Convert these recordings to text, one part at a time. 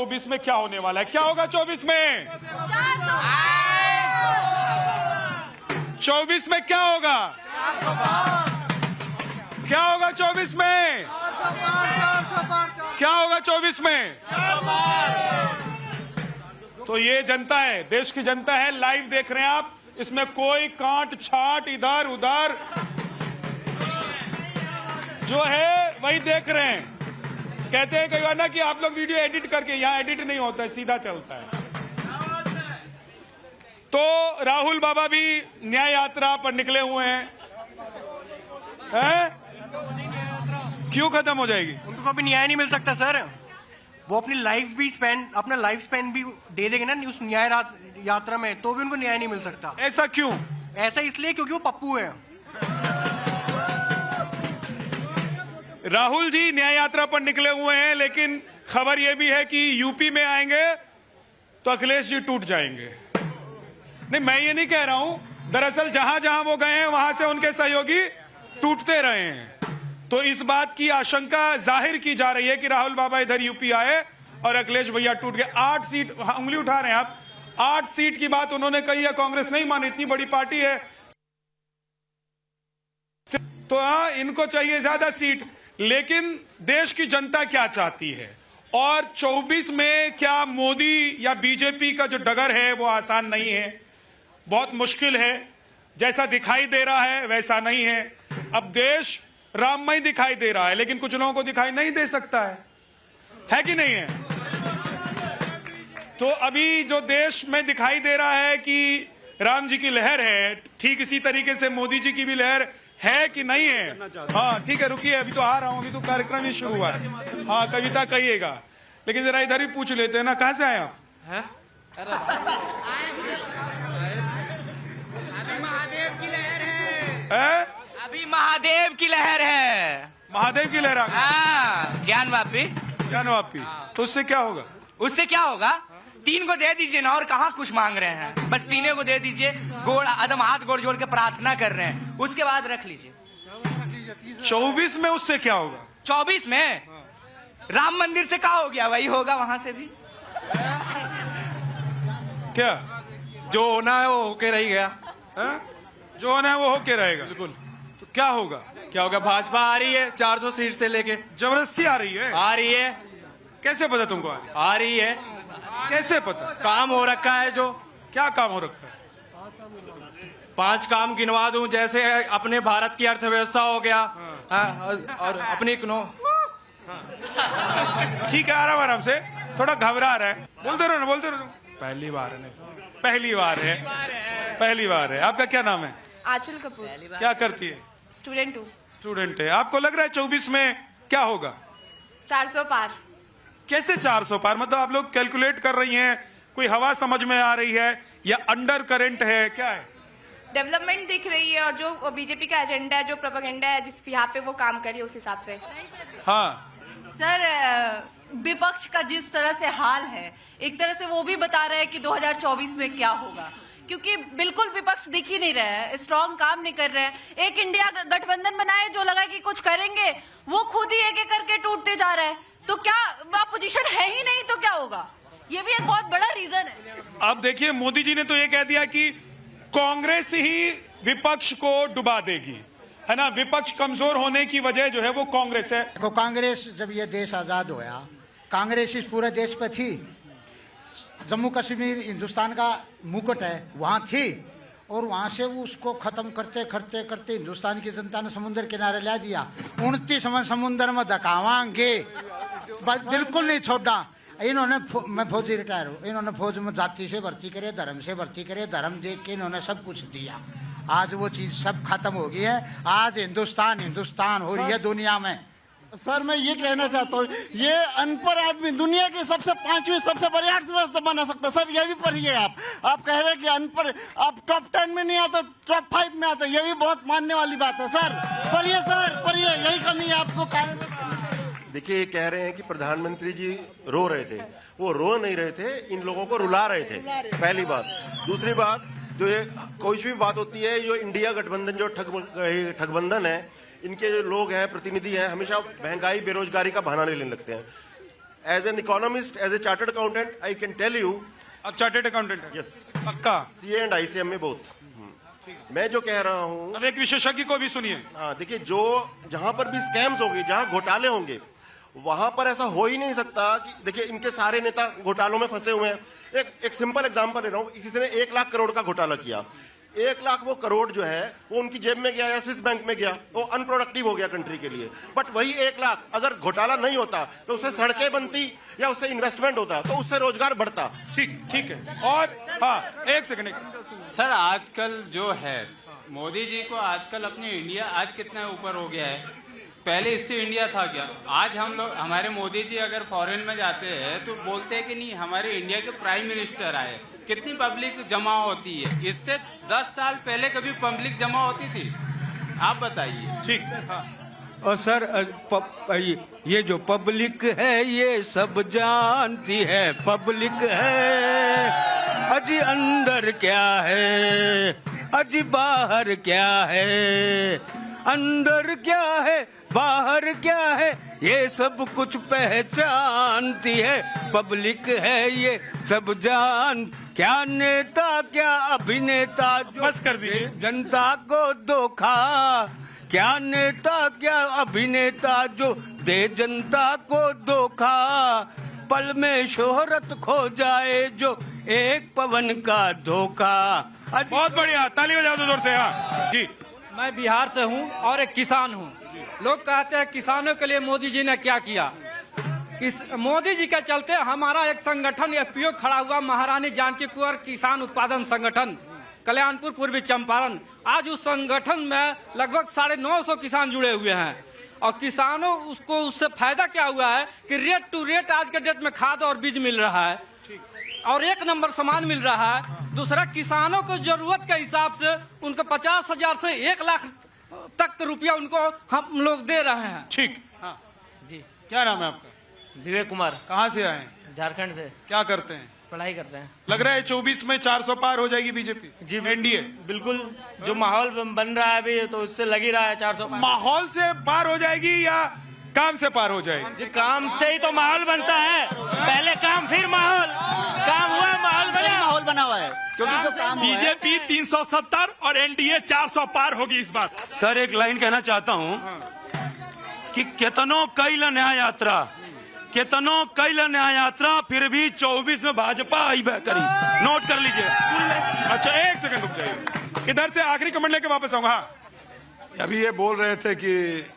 24 में क्या होने वाला है, क्या होगा 24 में? 24 में क्या होगा? क्या होगा 24 में? क्या होगा 24 में? तो ये जनता है, देश की जनता है, लाइव देख रहे हैं आप। इसमें कोई कांट छाट इधर उधर जो है वही देख रहे हैं। कहते हैं कई बार ना कि आप लोग वीडियो एडिट करके, यहां एडिट नहीं होता है, सीधा चलता है। तो राहुल बाबा भी न्याय यात्रा पर निकले हुए हैं, क्यों खत्म हो जाएगी? उनको कभी न्याय नहीं मिल सकता सर। वो अपनी अपना लाइफ स्पैन भी दे देंगे ना उस न्याय यात्रा में, तो भी उनको न्याय नहीं मिल सकता। ऐसा क्यों? ऐसा इसलिए क्योंकि वो पप्पू है। राहुल जी न्याय यात्रा पर निकले हुए हैं, लेकिन खबर यह भी है कि यूपी में आएंगे तो अखिलेश जी टूट जाएंगे। नहीं, मैं ये नहीं कह रहा हूं, दरअसल जहां जहां वो गए हैं वहां से उनके सहयोगी टूटते रहे हैं। तो इस बात की आशंका जाहिर की जा रही है कि राहुल बाबा इधर यूपी आए और अखिलेश भैया टूट गए। 8 सीट, उंगली उठा रहे हैं आप, 8 सीट की बात उन्होंने कही है, कांग्रेस नहीं मानी, इतनी बड़ी पार्टी है तो हाँ, इनको चाहिए ज्यादा सीट। लेकिन देश की जनता क्या चाहती है, और 24 में क्या मोदी या बीजेपी का जो डगर है वो आसान नहीं है, बहुत मुश्किल है। जैसा दिखाई दे रहा है वैसा नहीं है। अब देश राममय दिखाई दे रहा है, लेकिन कुछ लोगों को दिखाई नहीं दे सकता है कि नहीं है? तो अभी जो देश में दिखाई दे रहा है कि राम जी की लहर है, ठीक इसी तरीके से मोदी जी की भी लहर है कि नहीं है? हाँ ठीक है, रुकिए, अभी तो आ रहा हूं, अभी तो कार्यक्रम ही शुरू हुआ है। हाँ, कविता कहिएगा, लेकिन जरा इधर ही पूछ लेते हैं ना, कहां से आए आप? अभी महादेव की लहर है? अभी महादेव की लहर है। महादेव की लहर आ गई। हाँ, ज्ञानवापी। ज्ञानवापी, तो उससे क्या होगा? उससे क्या होगा? 3 को दे दीजिए ना, और कहाँ कुछ मांग रहे हैं, बस 3 को दे दीजिए। गोड़ अदम हाथ गोड़ जोड़ के प्रार्थना कर रहे हैं, उसके बाद रख लीजिए। 24 में उससे क्या होगा? 24 में राम मंदिर से क्या हो गया, वही होगा वहां से भी। क्या जो होना है वो होके रह गया। है? जो होना है वो होके रहेगा। बिल्कुल। तो क्या होगा? क्या होगा? भाजपा आ रही है 400 सीट से लेके। जबरदस्ती आ रही है? आ रही है। कैसे पता तुमको? आ रही है। कैसे पता? काम हो रखा है। जो क्या काम हो रखा है? 5 काम गिनवा दूं, जैसे अपने भारत की अर्थव्यवस्था हो गया। और अपनी ठीक है, आराम से, थोड़ा घबरा रहा है, बोलते रहो ना, बोलते रहो। पहली बार है। पहली बार है, पहली बार है। आपका क्या नाम है? आंचल कपूर। क्या करती है? स्टूडेंट हूँ। स्टूडेंट है। आपको लग रहा है 24 में क्या होगा? 400 पार। कैसे 400 पार? मतलब आप लोग कैलकुलेट कर रही हैं, कोई हवा समझ में आ रही है या अंडर करंट है, क्या है? डेवलपमेंट दिख रही है, और जो बीजेपी का एजेंडा है, जो प्रोपेगेंडा है, जिस यहाँ पे वो काम करिए उस हिसाब से। हाँ सर, विपक्ष का जिस तरह से हाल है, एक तरह से वो भी बता रहे हैं कि 2024 में क्या होगा, क्योंकि बिल्कुल विपक्ष दिख ही नहीं रहा है, स्ट्रॉन्ग काम नहीं कर रहे हैं। एक इंडिया गठबंधन बनाए जो लगा कि कुछ करेंगे, वो खुद ही एक एक करके टूटते जा रहा है। तो क्या अपोजिशन है ही नहीं, तो क्या होगा? ये भी एक बहुत बड़ा रीजन है। अब देखिए, मोदी जी ने तो ये कह दिया कि कांग्रेस ही विपक्ष को डुबा देगी, है ना? विपक्ष कमजोर होने की वजह जो है वो कांग्रेस है। तो कांग्रेस, जब ये देश आजाद होया, कांग्रेस इस पूरे देश पे थी। जम्मू कश्मीर हिंदुस्तान का मुकुट है, वहाँ थी, और वहाँ से उसको खत्म करते करते करते हिंदुस्तान की जनता ने समुद्र किनारे ला दिया। 29 समुद्र में धकावांगे, बिल्कुल नहीं छोड़ा। इन्होंने मैं फौजी रिटायर हूँ, इन्होंने फौज में जाति से भर्ती करे, धर्म से भर्ती करे, धर्म देख के इन्होंने सब कुछ दिया। आज वो चीज सब खत्म हो गई है। आज हिंदुस्तान हिंदुस्तान हो रही है दुनिया में। सर मैं ये कहना चाहता हूँ, ये अनपढ़ आदमी दुनिया की सबसे 5वीं सबसे बड़ी अर्थव्यवस्था बना सकता है। सर ये भी पढ़िए आप कह रहे हैं कि अनपढ़, आप टॉप 10 में नहीं आते, टॉप 5 में आते, ये भी बहुत मानने वाली बात है। सर पढ़िए, सर पढ़िए, यही कमी है आपको। देखिए, ये कह रहे हैं कि प्रधानमंत्री जी रो रहे थे, वो रो नहीं रहे थे, इन लोगों को रुला रहे थे, पहली बात। दूसरी बात, जो ये कोई भी बात होती है, जो इंडिया गठबंधन जो ठगबंधन है, इनके जो लोग हैं, प्रतिनिधि हैं, हमेशा महंगाई बेरोजगारी का बहाना लेने लगते हैं। As an economist, as a chartered accountant, I can tell you. अब चार्टेड अकाउंटेंट है? यस, पक्का? सीए एंड आईसीएम में बोथ। मैं जो कह रहा हूँ, अब एक विशेषज्ञ को भी सुनिए। हाँ देखिए, जो जहां पर भी स्कैम्स होंगे, जहां घोटाले होंगे, वहां पर ऐसा हो ही नहीं सकता कि देखिए इनके सारे नेता घोटालों में फंसे हुए हैं। एक सिंपल एग्जांपल ले रहा हूं, किसी ने 1 लाख करोड़ का घोटाला किया, 1 लाख वो करोड़ जो है वो उनकी जेब में गया या स्विस बैंक में गया, वो अनप्रोडक्टिव हो गया कंट्री के लिए। बट वही 1 लाख अगर घोटाला नहीं होता तो उससे सड़कें बनती या उससे इन्वेस्टमेंट होता तो उससे रोजगार बढ़ता। ठीक है। और हाँ, एक सेकंड। सर आजकल जो है मोदी जी को आजकल अपनी इंडिया आज कितना ऊपर हो गया है, पहले इससे इंडिया था क्या? आज हम लोग, हमारे मोदी जी अगर फॉरेन में जाते हैं तो बोलते हैं कि नहीं हमारे इंडिया के प्राइम मिनिस्टर आए, कितनी पब्लिक जमा होती है। इससे 10 साल पहले कभी पब्लिक जमा होती थी? आप बताइए। ठीक। हाँ। और सर ये जो पब्लिक है ये सब जानती है, पब्लिक है अजी अंदर क्या है, अजी बाहर क्या है, अंदर क्या है बाहर क्या है, ये सब कुछ पहचानती है, पब्लिक है ये सब जान। क्या नेता क्या अभिनेता बस कर दीजिए। जनता को धोखा, क्या नेता क्या अभिनेता जो दे जनता को धोखा, पल में शोहरत खो जाए जो एक पवन का धोखा। बहुत बढ़िया, ताली बजा दो जोर से। हाँ जी। मैं बिहार से हूँ और एक किसान हूँ। लोग कहते हैं किसानों के लिए मोदी जी ने क्या किया। मोदी जी के चलते हमारा एक संगठन एफपीओ खड़ा हुआ, महारानी जानकी कुंवर किसान उत्पादन संगठन, कल्याणपुर पूर्वी चंपारण। आज उस संगठन में लगभग 950 किसान जुड़े हुए हैं और किसानों उसको उससे फायदा क्या हुआ है कि रेट टू रेट आज के डेट में खाद और बीज मिल रहा है और 1 नंबर सामान मिल रहा है। दूसरा, किसानों को जरूरत के हिसाब से उनको 50,000 से 1 लाख तक रुपया उनको हम लोग दे रहे हैं। ठीक। हाँ जी। क्या नाम है आपका? विवेक कुमार, कहाँ से आए हैं? झारखंड से। क्या करते हैं? पढ़ाई करते हैं। लग रहा है 24 में 400 पार हो जाएगी बीजेपी जी, एनडीए। बिल्कुल, जो माहौल बन रहा है अभी तो उससे लग ही रहा है 400 पार। माहौल से पार हो जाएगी या काम से पार हो जाएगी? जी, काम से ही तो माहौल बनता है, पहले काम फिर माहौल, काम हुआ माहौल बना, माहौल बना हुआ है क्योंकि जो काम हुआ है। बीजेपी 370 और एनडीए 400 पार होगी इस बार। सर एक लाइन कहना चाहता हूँ कि केतनो कैल न्याय यात्रा, केतनो कैल न्याय यात्रा, फिर भी 24 में भाजपा आई करी। नोट कर लीजिए। अच्छा, एक सेकंड रुक जाइए, इधर से आखिरी कमेंट लेके वापस आऊंगा। हाँ। अभी ये बोल रहे थे कि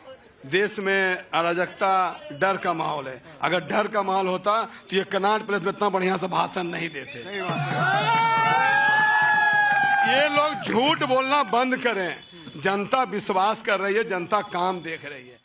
देश में अराजकता, डर का माहौल है। अगर डर का माहौल होता तो ये कनाट प्लेस में इतना बढ़िया सा भाषण नहीं देते। ये लोग झूठ बोलना बंद करें। जनता विश्वास कर रही है, जनता काम देख रही है।